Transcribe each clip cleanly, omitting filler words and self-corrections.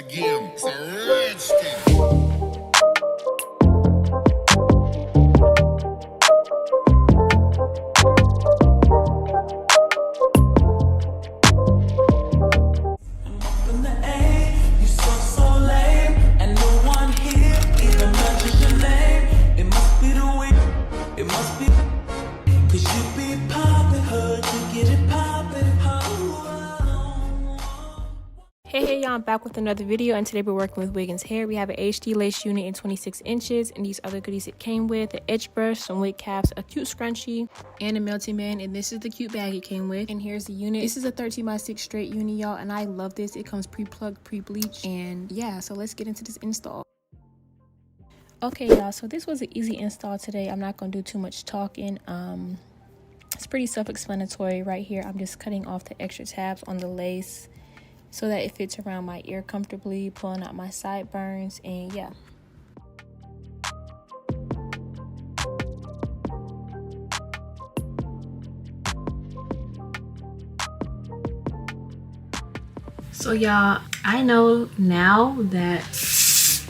game. It's a rich thing. Hey y'all, I'm back with another video, and today we're working with Wiggins Hair. We have an HD lace unit in 26 inches and these other goodies it came with: an edge brush, some wig caps, a cute scrunchie, and a melting band. And this is the cute bag it came with. And here's the unit. This is a 13x6 straight unit, y'all, and I love this. It comes pre-plugged, pre-bleached, and yeah, so let's get into this install. Okay y'all, so this was an easy install today. I'm not gonna do too much talking. It's pretty self-explanatory right here. I'm just cutting off the extra tabs on the lace so that it fits around my ear comfortably, pulling out my sideburns, and yeah. So y'all, I know now that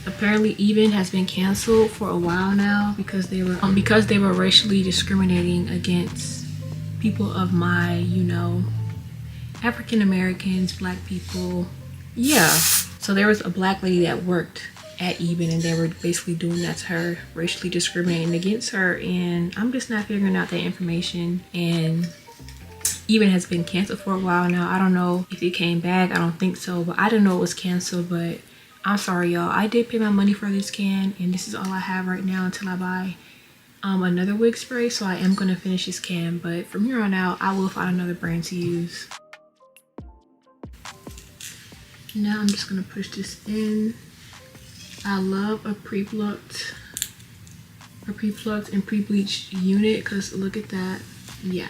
apparently Even has been canceled for a while now because they were racially discriminating against people of my, you know, African Americans, black people. Yeah, so there was a black lady that worked at Even, and they were basically doing that to her, racially discriminating against her, and I'm just not figuring out that information. And Even has been canceled for a while now. I don't know if it came back. I don't think so, but I didn't know it was canceled. But I'm sorry y'all, I did pay my money for this can, and this is all I have right now until I buy another wig spray. So I am going to finish this can, but from here on out I will find another brand to use. Now I'm just gonna push this in. I love a pre-plucked and pre-bleached unit because look at that. Yeah.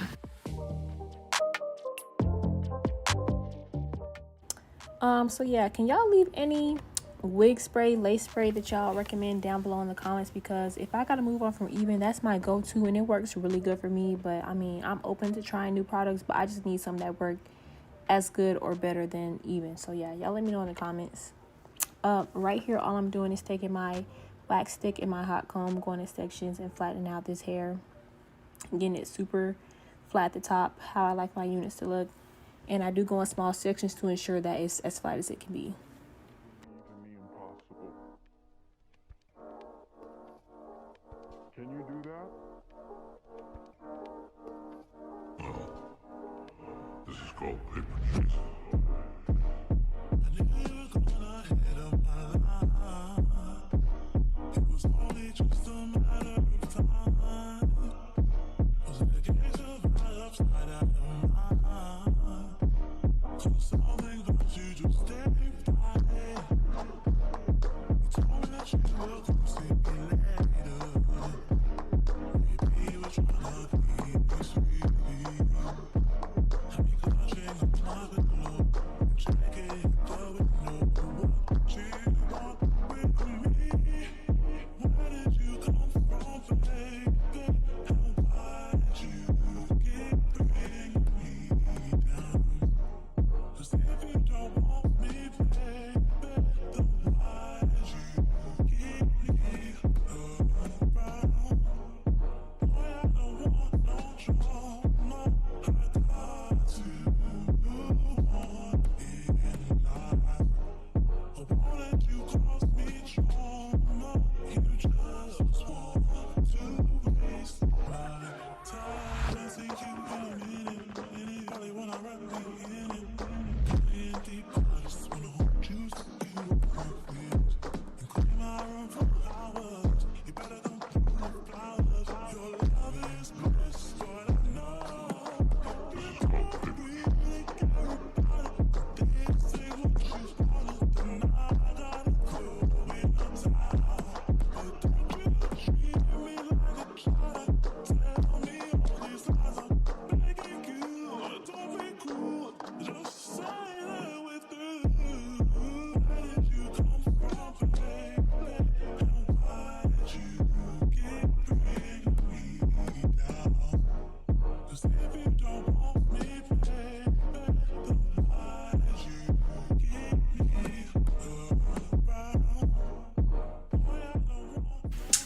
So yeah, can y'all leave any wig spray, lace spray that y'all recommend down below in the comments? Because if I gotta move on from Even, that's my go-to and it works really good for me. But I mean, I'm open to trying new products, but I just need some that work as good or better than Even. So yeah, y'all let me know in the comments. Right here, all I'm doing is taking my wax stick and my hot comb, going in sections and flattening out this hair, getting it super flat at the top, how I like my units to look. And I do go in small sections to ensure that it's as flat as it can be. Can you do that? This is called paper chase.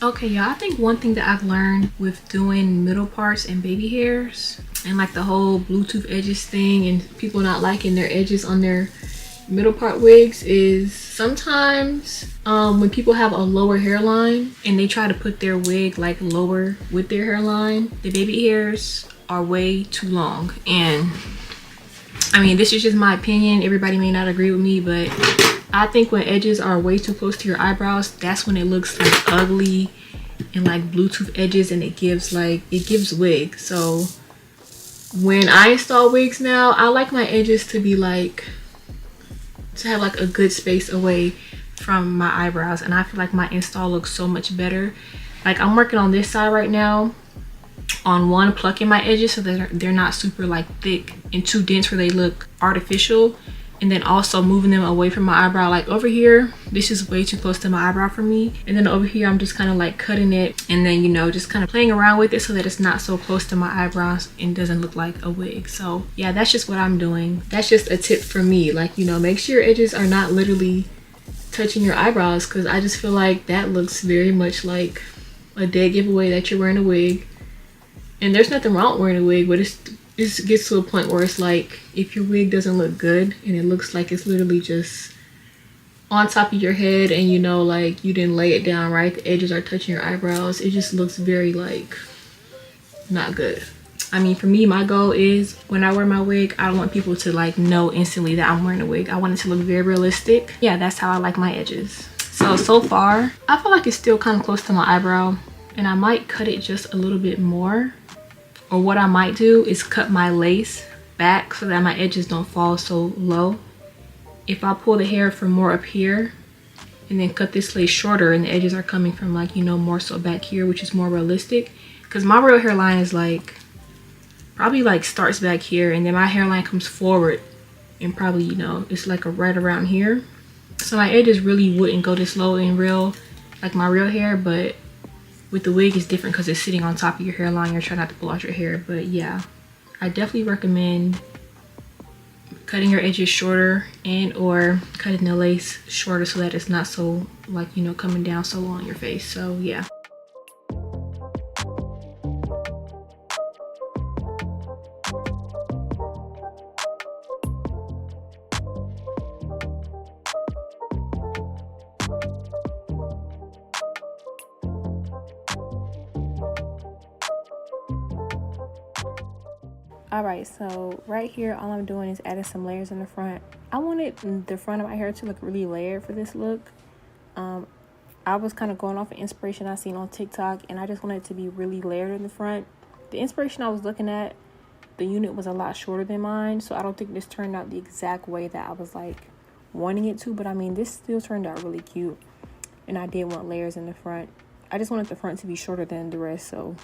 Okay, y'all, I think one thing that I've learned with doing middle parts and baby hairs and like the whole Bluetooth edges thing and people not liking their edges on their middle part wigs is sometimes when people have a lower hairline and they try to put their wig like lower with their hairline, the baby hairs are way too long. And I mean, this is just my opinion, everybody may not agree with me, but I think when edges are way too close to your eyebrows, that's when it looks like ugly and like Bluetooth edges, and it gives wig. So when I install wigs now, I like my edges to be like, to have like a good space away from my eyebrows, and I feel like my install looks so much better. Like I'm working on this side right now on one, plucking my edges so that they're not super like thick and too dense where they look artificial, and then also moving them away from my eyebrow. Like over here, this is way too close to my eyebrow for me, and then over here I'm just kind of like cutting it and then, you know, just kind of playing around with it so that it's not so close to my eyebrows and doesn't look like a wig. So yeah, that's just what I'm doing. That's just a tip for me. Like, you know, make sure your edges are not literally touching your eyebrows, because I just feel like that looks very much like a dead giveaway that you're wearing a wig. And there's nothing wrong with wearing a wig, but it gets to a point where it's like, if your wig doesn't look good and it looks like it's literally just on top of your head and, you know, like you didn't lay it down right, the edges are touching your eyebrows, it just looks very like not good. I mean, for me, my goal is when I wear my wig, I don't want people to like know instantly that I'm wearing a wig. I want it to look very realistic. Yeah, that's how I like my edges. So far, I feel like it's still kind of close to my eyebrow, and I might cut it just a little bit more. Or what I might do is cut my lace back so that my edges don't fall so low. If I pull the hair from more up here and then cut this lace shorter and the edges are coming from like, you know, more so back here, which is more realistic. Because my real hairline is like, probably like starts back here, and then my hairline comes forward and probably, you know, it's like a right around here. So my edges really wouldn't go this low in real, like my real hair, but with the wig it's different because it's sitting on top of your hairline. You're trying not to pull out your hair. But yeah, I definitely recommend cutting your edges shorter and or cutting the lace shorter so that it's not so like, you know, coming down so low on your face. So yeah. Alright, so right here all I'm doing is adding some layers in the front. I wanted the front of my hair to look really layered for this look. I was kind of going off of inspiration I seen on TikTok, and I just wanted it to be really layered in the front. The inspiration I was looking at, the unit was a lot shorter than mine, so I don't think this turned out the exact way that I was like wanting it to, but I mean this still turned out really cute, and I did want layers in the front. I just wanted the front to be shorter than the rest, so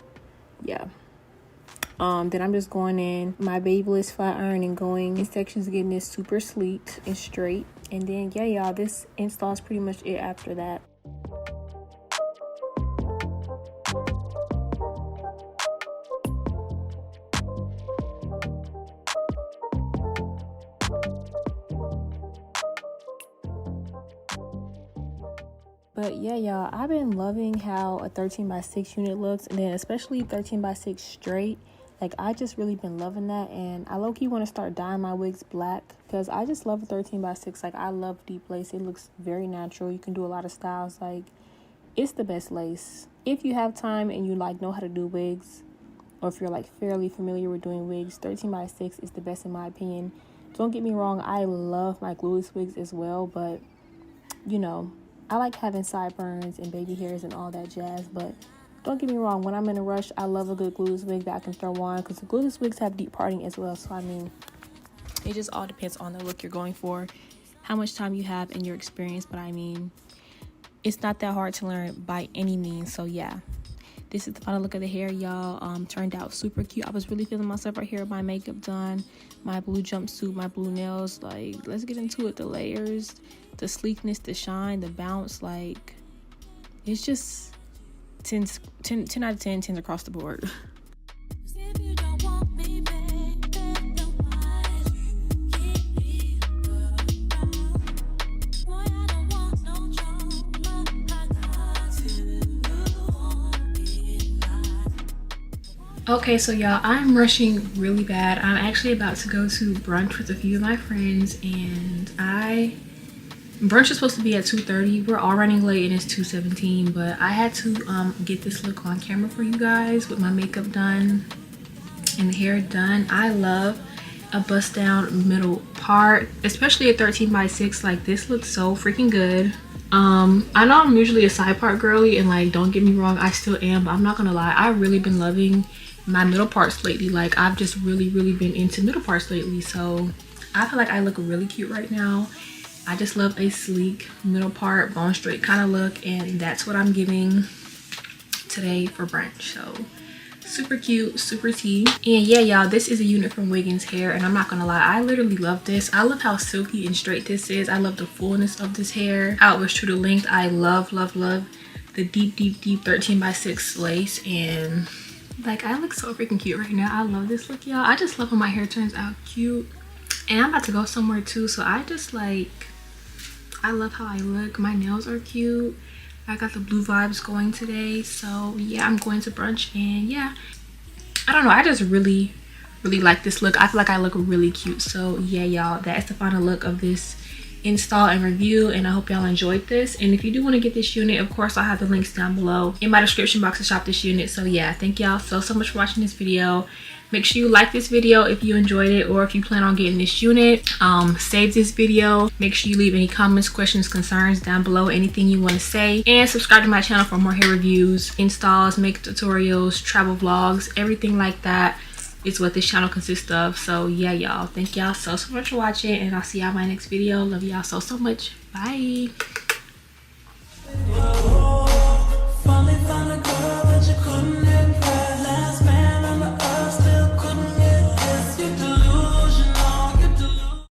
yeah. Then I'm just going in my Babyliss flat iron and going in sections, getting this super sleek and straight. And then yeah, y'all, this install is pretty much it after that. But yeah, y'all, I've been loving how a 13x6 unit looks, and then especially 13x6 straight. Like, I just really been loving that, and I low-key want to start dyeing my wigs black because I just love a 13x6. Like, I love deep lace. It looks very natural. You can do a lot of styles. Like, it's the best lace. If you have time and you like know how to do wigs, or if you're like fairly familiar with doing wigs, 13x6 is the best in my opinion. Don't get me wrong, I love my glueless wigs as well, but you know, I like having sideburns and baby hairs and all that jazz. But don't get me wrong, when I'm in a rush, I love a good glueless wig that I can throw on, because the glueless wigs have deep parting as well. So I mean, it just all depends on the look you're going for, how much time you have, and your experience. But I mean, it's not that hard to learn by any means. So yeah, this is the final look of the hair, y'all. Turned out super cute. I was really feeling myself right here. My makeup done, my blue jumpsuit, my blue nails. Like, let's get into it. The layers, the sleekness, the shine, the bounce. Like, it's just 10 out of 10, 10s across the board. Okay, so y'all, I'm rushing really bad. I'm actually about to go to brunch with a few of my friends, and brunch is supposed to be at 2:30. We're all running late and it's 2:17, but I had to get this look on camera for you guys with my makeup done and the hair done. I love a bust down middle part, especially a 13 by 6. Like, this looks so freaking good. I know I'm usually a side part girly, and like, don't get me wrong, I still am, but I'm not gonna lie, I've really been loving my middle parts lately. Like, I've just really been into middle parts lately, so I feel like I look really cute right now. I just love a sleek middle part, bone straight kind of look, and that's what I'm giving today for brunch. So super cute, super tea. And yeah, y'all, this is a unit from Wiggins Hair, and I'm not gonna lie, I literally love this. I love how silky and straight this is. I love the fullness of this hair, how it was true to length. I love the deep 13 by 6 lace, and like, I look so freaking cute right now. I love this look, y'all. I just love when my hair turns out cute, and I'm about to go somewhere too, so I just like, I love how I look. My nails are cute. I got the blue vibes going today, so yeah, I'm going to brunch, and yeah, I don't know, I just really like this look. I feel like I look really cute. So yeah, y'all, that's the final look of this install and review, and I hope y'all enjoyed this. And if you do want to get this unit, of course, I'll have the links down below in my description box to shop this unit. So yeah, thank y'all so much for watching this video. Make sure you like this video if you enjoyed it, or if you plan on getting this unit. Save this video. Make sure you leave any comments, questions, concerns down below, anything you want to say, and subscribe to my channel for more hair reviews, installs, makeup tutorials, travel vlogs, everything like that is what this channel consists of. So yeah, y'all, thank y'all so much for watching, and I'll see y'all in my next video. Love y'all so much. Bye.